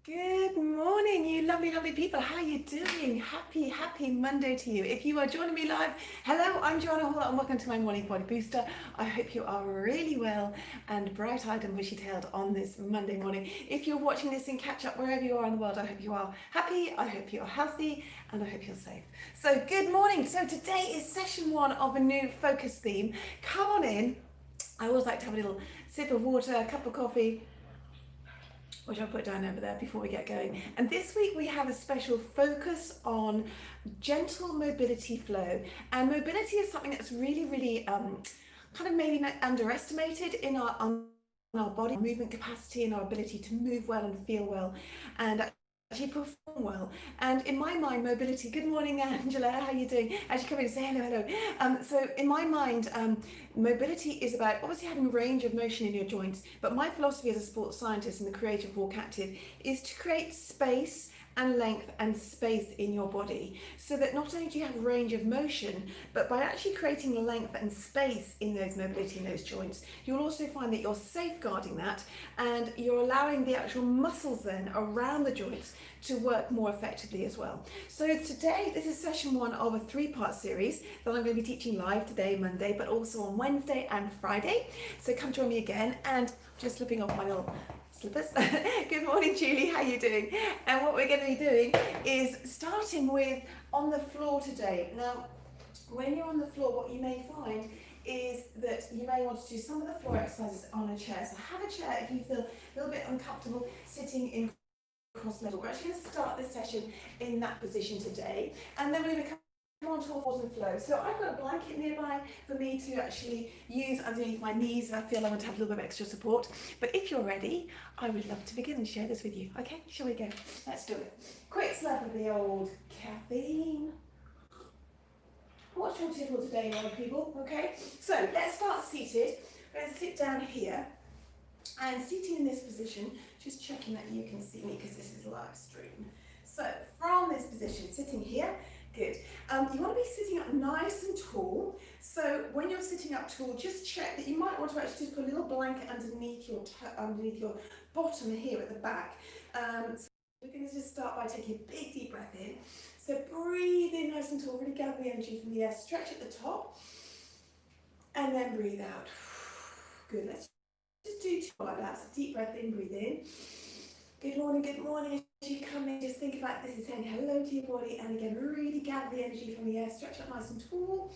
Good morning, you lovely, lovely people. How are you doing? Happy Monday to you. If you are joining me live, hello, I'm Joanna Hall and welcome to my Morning Body Booster. I hope you are really well and bright-eyed and bushy-tailed on this Monday morning. If you're watching this in catch-up wherever you are in the world, I hope you are happy, I hope you are healthy, and I hope you're safe. So good morning. So today is session 1 of a new focus theme. Come on in. I always like to have a little sip of water, a cup of coffee, which I'll put down over there before we get going. And this week we have a special focus on gentle mobility flow. And mobility is something that's really kind of maybe underestimated in our body, movement capacity and our ability to move well and feel well and actually perform well. And in my mind, mobility, good morning Angela, how are you doing? As you come in and say hello. So in my mind, mobility is about obviously having range of motion in your joints, but my philosophy as a sports scientist and the creator of Walk Active is to create space and length and space in your body, so that not only do you have range of motion, but by actually creating length and space in those mobility in those joints, you'll also find that you're safeguarding that and you're allowing the actual muscles then around the joints to work more effectively as well. So today, this is session 1 of a 3-part series that I'm going to be teaching live today, Monday, but also on Wednesday and Friday. So come join me again. And just slipping off my little slippers. Good morning, Julie, how are you doing? And what we're going to be doing is starting with on the floor today. Now, when you're on the floor, what you may find is that you may want to do some of the floor exercises on a chair. So have a chair if you feel a little bit uncomfortable sitting in cross-legged. We're actually going to start this session in that position today, and then we're going to come on to water flow. So I've got a blanket nearby for me to actually use underneath my knees if I feel I want to have a little bit of extra support. But if you're ready, I would love to begin and share this with you. Okay, shall we go? Let's do it. Quick slap of the old caffeine. What's your tipple today, young people? Okay, so let's start seated. We're going to sit down here. And sitting in this position, just checking that you can see me because this is live stream. So from this position, sitting here, good. You want to be sitting up nice and tall. So when you're sitting up tall, just check that you might want to actually just put a little blanket underneath your bottom here at the back. So we're going to just start by taking a big deep breath in. So breathe in nice and tall, really gather the energy from the air, stretch at the top, and then breathe out. Good, let's just do 2 like that. So deep breath in, breathe in. Good morning. As you come in, just think about this is saying hello to your body, and again, really gather the energy from the air, stretch up nice and tall.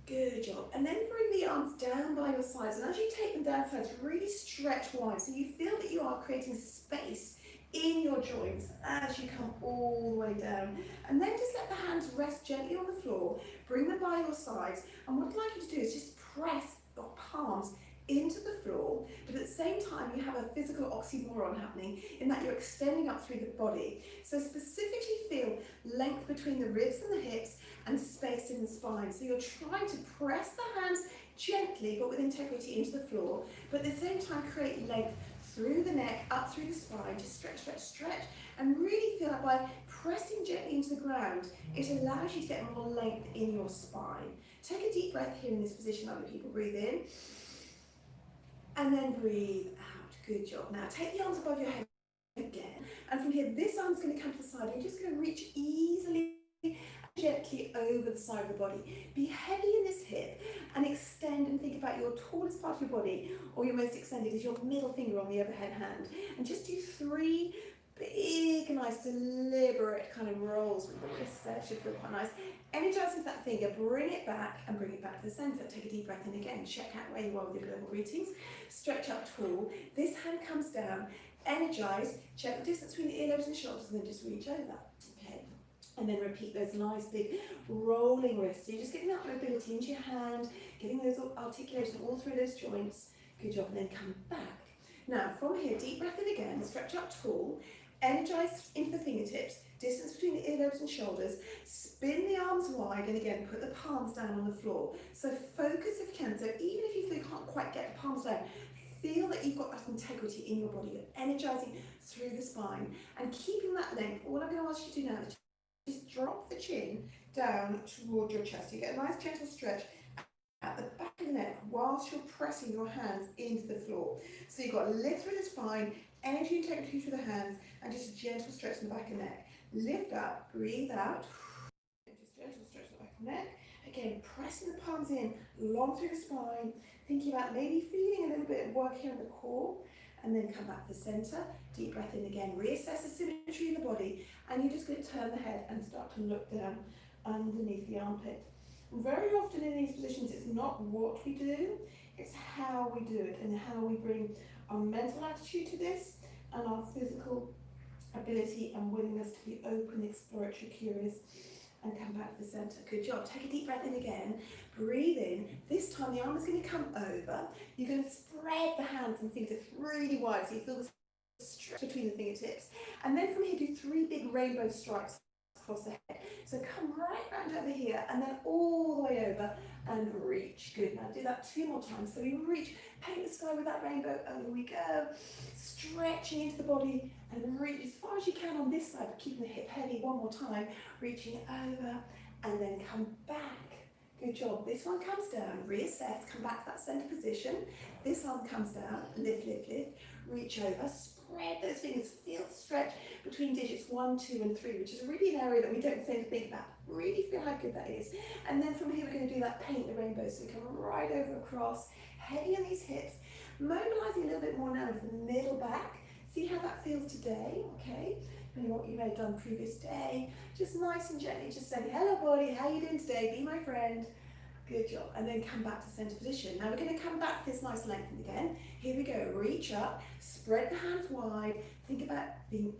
Good job. And then bring the arms down by your sides, and as you take them down sides, really stretch wide so you feel that you are creating space in your joints as you come all the way down. And then just let the hands rest gently on the floor, bring them by your sides, and what I'd like you to do is just press your palms into the floor, but at the same time you have a physical oxymoron happening in that you're extending up through the body. So specifically feel length between the ribs and the hips and space in the spine. So you're trying to press the hands gently but with integrity into the floor, but at the same time create length through the neck, up through the spine, just stretch, and really feel like by pressing gently into the ground, it allows you to get more length in your spine. Take a deep breath here in this position, other people. Breathe in. And then breathe out. Good job. Now take the arms above your head again. And from here, this arm's going to come to the side. You're just going to reach easily and gently over the side of the body. Be heavy in this hip and extend and think about your tallest part of your body, or your most extended is your middle finger on the overhead hand. And just do 3 big, nice, deliberate kind of rolls with the wrists there. Should feel quite nice. Energize with that finger, bring it back and bring it back to the center. Take a deep breath in again. Check out where you are with your global greetings. Stretch up tall. This hand comes down. Energize. Check the distance between the earlobes and shoulders, and then just reach over. Okay. And then repeat those nice big rolling wrists. So you're just getting that mobility into your hand, getting those articulated all through those joints. Good job. And then come back. Now from here, deep breath in again. Stretch up tall. Energize into the fingertips, distance between the earlobes and shoulders, spin the arms wide, and again, put the palms down on the floor. So focus if you can. So even if you feel you can't quite get the palms down, feel that you've got that integrity in your body. You're energizing through the spine and keeping that length. All I'm going to ask you to do now is just drop the chin down toward your chest. You get a nice gentle stretch at the back of and neck whilst you're pressing your hands into the floor. So you've got lift through the spine, energy integrity through the hands, and just a gentle stretch in the back and neck. Lift up, breathe out, just gentle stretch in the back and neck. Again, pressing the palms in, long through the spine, thinking about maybe feeling a little bit working on the core, and then come back to the centre. Deep breath in again, reassess the symmetry in the body, and you're just going to turn the head and start to look down underneath the armpit. And very often in these positions, it's not what we do, it's how we do it and how we bring our mental attitude to this and our physical ability and willingness to be open, exploratory, curious, and come back to the centre. Good job. Take a deep breath in again. Breathe in. This time the arm is going to come over. You're going to spread the hands and fingertips really wide so you feel the stretch between the fingertips. And then from here, do 3 big rainbow strikes across the head. So come right round over here and then all the way over and reach. Good. Now do that 2 more times. So we reach, paint the sky with that rainbow. Over we go. Stretching into the body and reach as far as you can on this side, but keeping the hip heavy. 1 more time. Reaching over and then come back. Good job. This one comes down. Reassess. Come back to that centre position. This arm comes down. Lift, lift, lift. Reach over. Spread those fingers. Feel the stretch between digits 1, 2 and 3, which is really an area that we don't tend to think about. Really feel how good that is. And then from here we're going to do that paint the rainbow. So we come right over across, heavy on these hips, mobilising a little bit more now into the middle back. See how that feels today, okay? And what you may have done previous day. Just nice and gently, just saying, hello body, how you doing today? Be my friend. Good job. And then come back to centre position. Now we're going to come back to this nice lengthen again. Here we go. Reach up, spread the hands wide. Think about being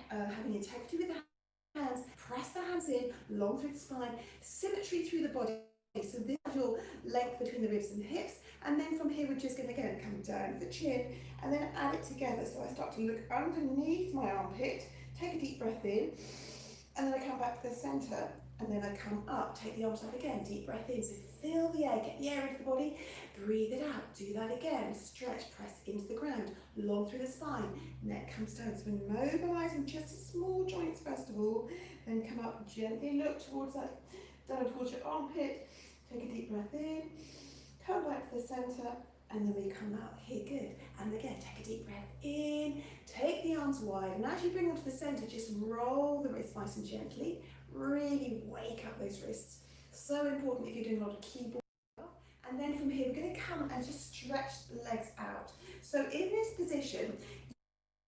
having integrity with the hands. Press the hands in, long through the spine, symmetry through the body. So this is your length between the ribs and the hips. And then from here we're just going to again come down the chin and then add it together. So I start to look underneath my armpit, take a deep breath in, and then I come back to the centre. And then I come up, take the arms up again, deep breath in, so fill the air, get the air into the body, breathe it out, do that again, stretch, press into the ground, long through the spine, neck comes down, so we're mobilising just the small joints first of all, then come up, gently look towards that, down towards your armpit, take a deep breath in, come back to the centre, and then we come out here, good, and again, take a deep breath in, take the arms wide, and as you bring them to the centre, just roll the wrists nice and gently, really wake up those wrists. So important if you're doing a lot of keyboard. And then from here, we're going to come and just stretch the legs out. So in this position,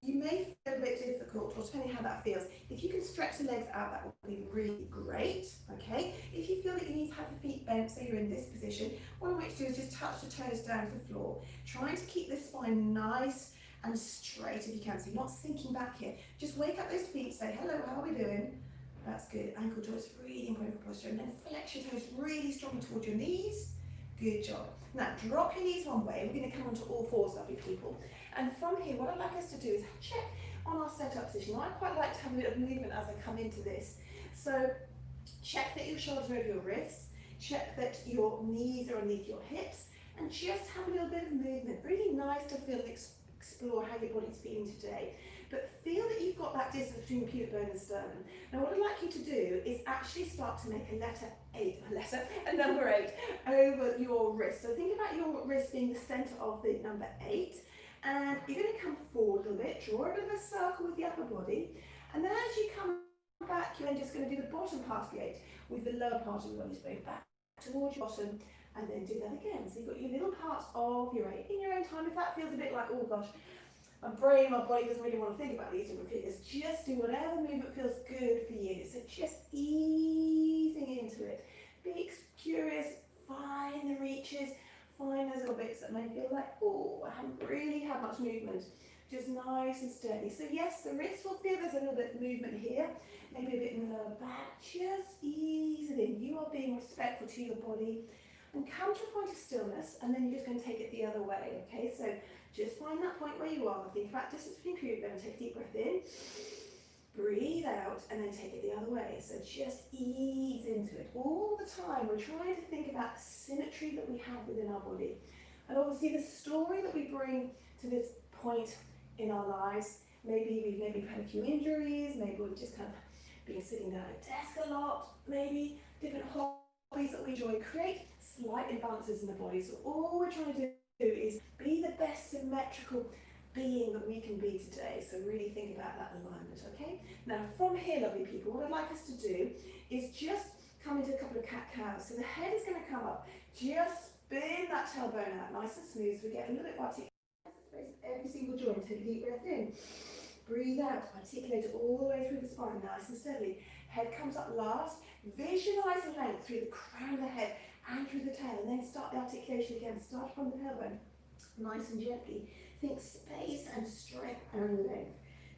you may feel a bit difficult, or depending how that feels. If you can stretch the legs out, that would be really great, okay? If you feel that you need to have the feet bent, so you're in this position, what I want you to do is just touch the toes down to the floor, trying to keep the spine nice and straight if you can, so you're not sinking back here. Just wake up those feet, say, hello, how are we doing? That's good. Ankle toes, really important for posture. And then flex your toes really strongly towards your knees. Good job. Now, drop your knees one way. We're going to come onto all fours, lovely people. And from here, what I'd like us to do is check on our setup position. Now, I quite like to have a bit of movement as I come into this. So, check that your shoulders are over your wrists. Check that your knees are underneath your hips. And just have a little bit of movement. Really nice to feel and explore how your body's feeling today. But feel that you've got that distance between the pubic bone and sternum. Now what I'd like you to do is actually start to make a number 8 over your wrist. So think about your wrist being the centre of the number 8. And you're going to come forward a little bit, draw a bit of a circle with the upper body. And then as you come back, you're then just going to do the bottom part of the 8 with the lower part of the body. So back towards your bottom and then do that again. So you've got your little parts of your 8 in your own time. If that feels a bit like, oh gosh, my brain, my body doesn't really want to think about these different figures. Just do whatever movement feels good for you. So just easing into it. Be curious, find the reaches, find those little bits that may feel like, oh, I haven't really had much movement. Just nice and steady. So yes, the wrists will feel there's a little bit of movement here, maybe a bit in the lower back. Just ease it in. You are being respectful to your body. And come to a point of stillness, and then you're just going to take it the other way, okay? So just find that point where you are. Think about distance between pubic bone. Take a deep breath in, breathe out, and then take it the other way. So just ease into it. All the time, we're trying to think about the symmetry that we have within our body. And obviously the story that we bring to this point in our lives, maybe we've had a few injuries, maybe we've just kind of been sitting down at a desk a lot, maybe different bodies that we enjoy, create slight imbalances in the body. So all we're trying to do is be the best symmetrical being that we can be today. So really think about that alignment, okay? Now from here, lovely people, what I'd like us to do is just come into a couple of cat-cows. So the head is going to come up, just spin that tailbone out nice and smooth so we get a little bit of articulation. Every single joint, take a deep breath in. Breathe out, articulate it all the way through the spine, nice and steady. Head comes up last. Visualize the length through the crown of the head and through the tail, and then start the articulation again. Start from the tailbone, nice and gently. Think space and strength and length.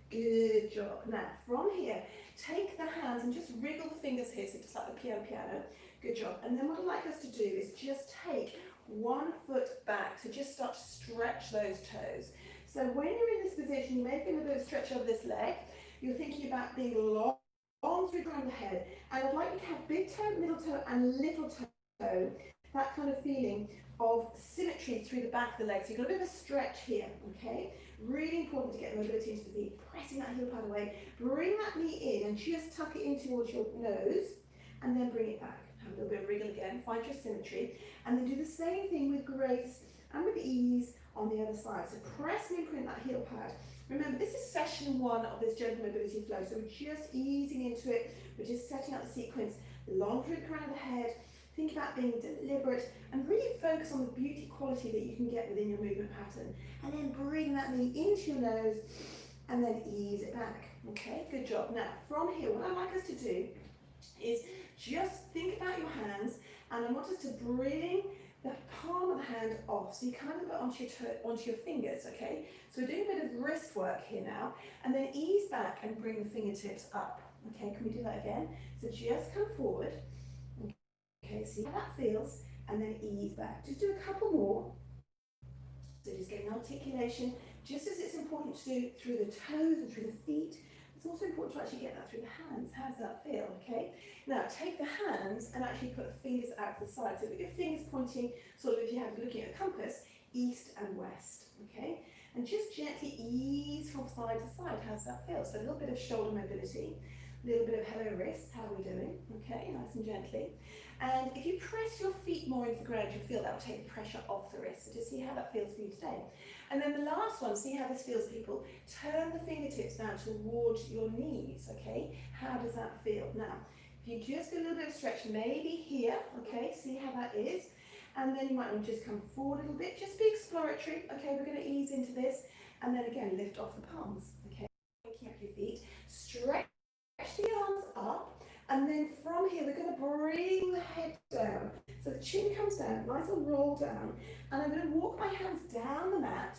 Good job. Now, from here, take the hands and just wriggle the fingers here, so just like the piano. Good job. And then what I'd like us to do is just take one foot back, so just start to stretch those toes. So when you're in this position, you may feel a bit of stretch over this leg. You're thinking about being long through the crown of the head. And I'd like you to have big toe, middle toe, and little toe. That kind of feeling of symmetry through the back of the leg. So you've got a bit of a stretch here, okay? Really important to get mobility into the feet. Pressing that heel pad away. Bring that knee in and just tuck it in towards your nose. And then bring it back. Have a little bit of wriggle again. Find your symmetry. And then do the same thing with grace and with ease on the other side. So press and imprint that heel pad. Remember, this is session 1 of this gentle mobility flow. So we're just easing into it. We're just setting up the sequence. Long through the crown of the head. Think about being deliberate and really focus on the beauty quality that you can get within your movement pattern. And then bring that knee into your nose and then ease it back. Okay, good job. Now, from here, what I'd like us to do is just think about your hands, and I want us to bring the palm of the hand off. So you kind of go onto your fingers, okay? So we're doing a bit of wrist work here now, and then ease back and bring the fingertips up. Okay, can we do that again? So just come forward. Okay, see how that feels, and then ease back. Just do a couple more. So just getting articulation, just as it's important to do through the toes and through the feet, it's also important to actually get that through the hands. How does that feel, okay? Now take the hands and actually put the fingers out to the side. So put your fingers pointing, sort of if you have looking at a compass, east and west, okay? And just gently ease from side to side. How does that feel? So a little bit of shoulder mobility, a little bit of hello wrist. How are we doing? Okay, nice and gently. And if you press your feet more into the ground, you'll feel that will take the pressure off the wrist. So just see how that feels for you today. And then the last one, see how this feels, people. Turn the fingertips down towards your knees, okay? How does that feel? Now, if you just do a little bit of stretch, maybe here, okay? See how that is. And then you might want to just come forward a little bit. Just be exploratory, okay? We're going to ease into this. And then again, lift off the palms, okay? Waking up your feet. Stretch the arms up. And then from here, we're going to bring the head down. So the chin comes down, nice and roll down. And I'm going to walk my hands down the mat,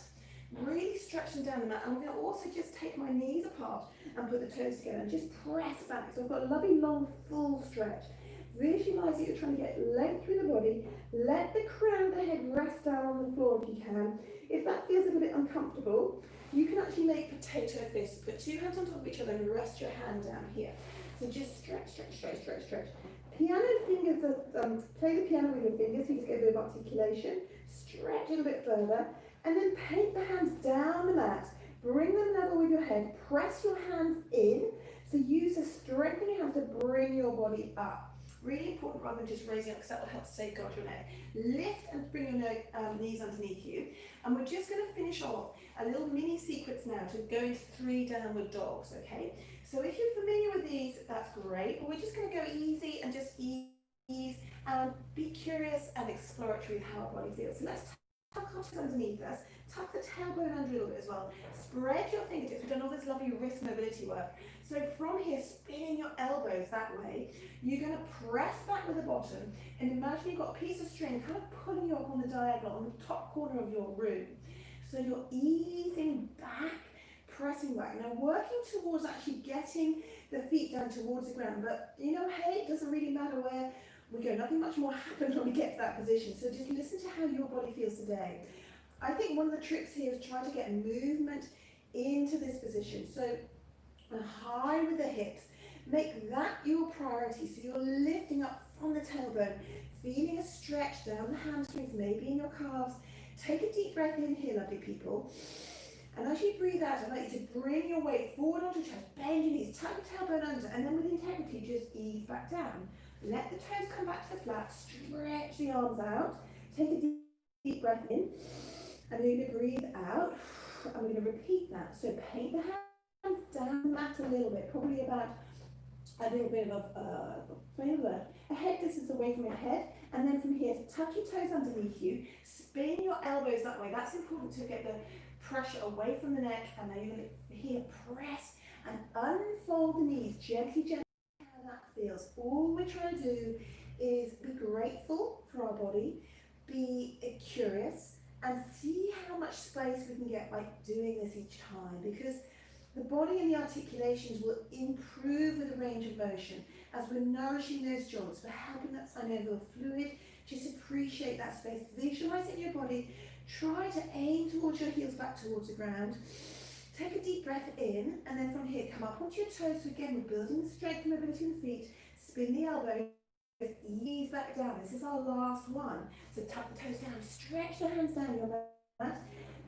really stretch them down the mat. And I'm going to also just take my knees apart and put the toes together and just press back. So I've got a lovely long full stretch. Visualize that you're trying to get length through the body. Let the crown of the head rest down on the floor if you can. If that feels a little bit uncomfortable, you can actually make potato fists. Put 2 hands on top of each other and rest your hand down here. So just stretch, stretch, stretch, stretch, stretch. Piano fingers, play the piano with your fingers so you just get a bit of articulation. Stretch it a bit further. And then paint the hands down the mat. Bring them level with your head. Press your hands in. So use the strength in your hands to bring your body up. Really important rather than just raising up, because that will help safeguard your neck. Lift and bring your knees underneath you. And we're just going to finish off a little mini sequence now to go into 3 downward dogs, okay? So if you're familiar with these, that's great. But we're just going to go easy and just ease and be curious and exploratory with how our body feels. So let's tuck our toes underneath us. Tuck the tailbone under a little bit as well. Spread your fingertips. We've done all this lovely wrist mobility work. So from here, spinning your elbows that way, you're going to press back with the bottom and imagine you've got a piece of string kind of pulling you up on the diagonal on the top corner of your room. So you're easing back, pressing back. Now working towards actually getting the feet down towards the ground, but you know, hey, it doesn't really matter where we go. Nothing much more happens when we get to that position. So just listen to how your body feels today. I think one of the tricks here is trying to get movement into this position. So high with the hips, make that your priority. So you're lifting up from the tailbone, feeling a stretch down the hamstrings, maybe in your calves. Take a deep breath in here, lovely people. And as you breathe out, I'd like you to bring your weight forward onto your chest, bend your knees, tuck your tailbone under, and then with integrity, just ease back down. Let the toes come back to the flat, stretch the arms out, take a deep breath in, and you're going to breathe out. And we're going to repeat that. So paint the hands down the mat a little bit, probably about a little bit of a head distance away from your head, and then from here, tuck your toes underneath you, spin your elbows that way. That's important to get the pressure away from the neck, and then you're going to here press and unfold the knees gently, gently. How that feels. All we're trying to do is be grateful for our body, be curious, and see how much space we can get by doing this each time, because the body and the articulations will improve with the range of motion as we're nourishing those joints. We're helping that synovial fluid. Just appreciate that space. Visualize it in your body. Try to aim towards your heels back towards the ground. Take a deep breath in, and then from here, come up onto your toes. So again, we're building the strength and mobility in the feet. Spin the elbows, ease back down. This is our last one. So tuck the toes down, stretch the hands down your mat.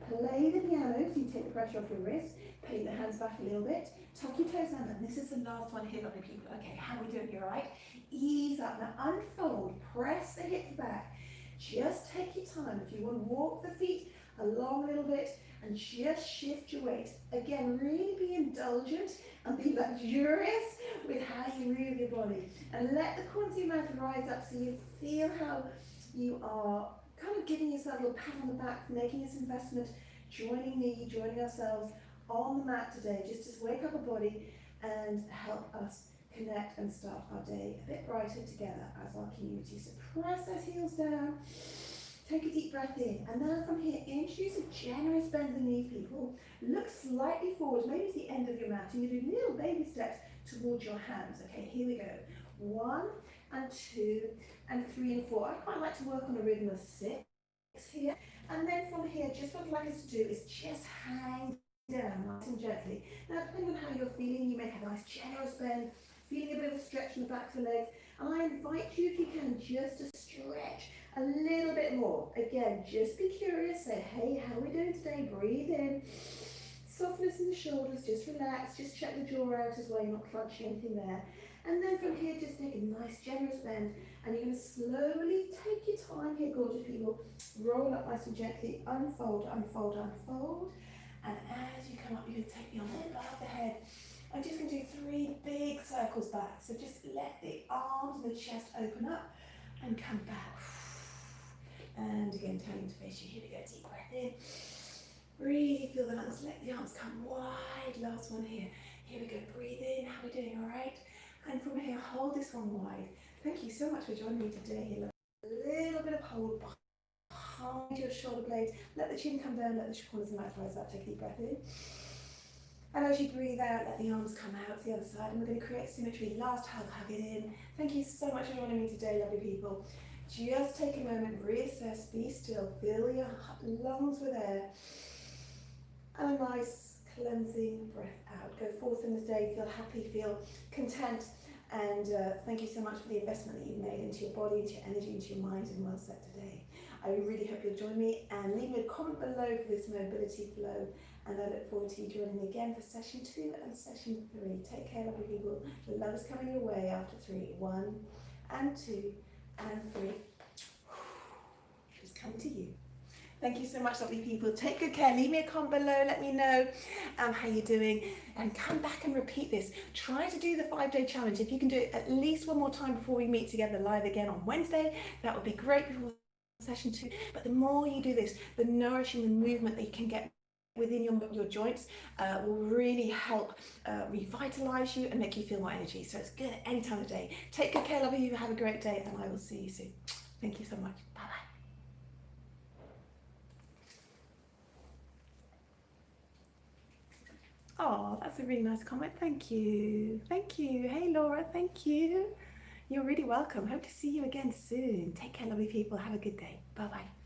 Play the piano so you take the pressure off your wrist. Paint the hands back a little bit. Tuck your toes under. And this is the last one here, lovely people. Okay, how are we doing? You all right? Ease up. Now unfold. Press the hips back. Just take your time. If you want to walk the feet along a little bit and just shift your weight. Again, really be indulgent and be luxurious with how you move your body. And let the corners of your mouth rise up so you feel how you are kind of giving yourself a little pat on the back for making this investment, joining me, joining ourselves on the mat today, just to wake up a body and help us connect and start our day a bit brighter together as our community. So press those heels down, take a deep breath in, and now from here, introduce a generous bend in the knees, people. Look slightly forward, maybe to the end of your mat, and you do little baby steps towards your hands. Okay, here we go. 1 and 2 and 3 and 4. I quite like to work on a rhythm of 6 here. And then from here, just what I'd like us to do is just hang down nice and gently. Now, depending on how you're feeling, you may have a nice generous bend, feeling a bit of a stretch in the back of the legs. And I invite you, if you can, just to stretch a little bit more. Again, just be curious. Say, hey, how are we doing today? Breathe in. Softness in the shoulders, just relax. Just check the jaw out as well. You're not crunching anything there. And then from here, just take a nice generous bend, and you're going to slowly take your time here, gorgeous people. Roll up nice and gently, unfold, unfold, unfold. And as you come up, you're going to take the arm above the head. I'm just going to do 3 big circles back. So just let the arms and the chest open up and come back. And again, turning to face you. Here we go, deep breath in. Really feel the lungs, let the arms come wide. Last one here. Here we go, breathe in. How are we doing, all right? And from here, hold this one wide. Thank you so much for joining me today here. A little bit of hold behind your shoulder blades. Let the chin come down, let the corners of the mouth rise up. Take a deep breath in. And as you breathe out, let the arms come out to the other side. And we're going to create symmetry. Last hug, hug it in. Thank you so much for joining me today, lovely people. Just take a moment, reassess, be still, fill your lungs with air. And a nice cleansing breath out. Go forth in the day, feel happy, feel content, and thank you so much for the investment that you've made into your body, into your energy, into your mind, and well set today. I really hope you'll join me, and leave me a comment below for this mobility flow, and I look forward to you joining me again for session 2 and session 3. Take care, lovely people. The love is coming your way after 3. 1 and 2 and 3. Just come to you. Thank you so much, lovely people. Take good care. Leave me a comment below. Let me know how you're doing. And come back and repeat this. Try to do the 5-day challenge. If you can do it at least one more time before we meet together live again on Wednesday, that would be great before session 2. But the more you do this, the nourishing, the movement that you can get within your joints will really help revitalise you and make you feel more energy. So it's good at any time of day. Take good care, lovely people. Have a great day, and I will see you soon. Thank you so much. Bye-bye. Oh, that's a really nice comment. Thank you. Thank you. Hey, Laura. Thank you. You're really welcome. Hope to see you again soon. Take care, lovely people. Have a good day. Bye-bye.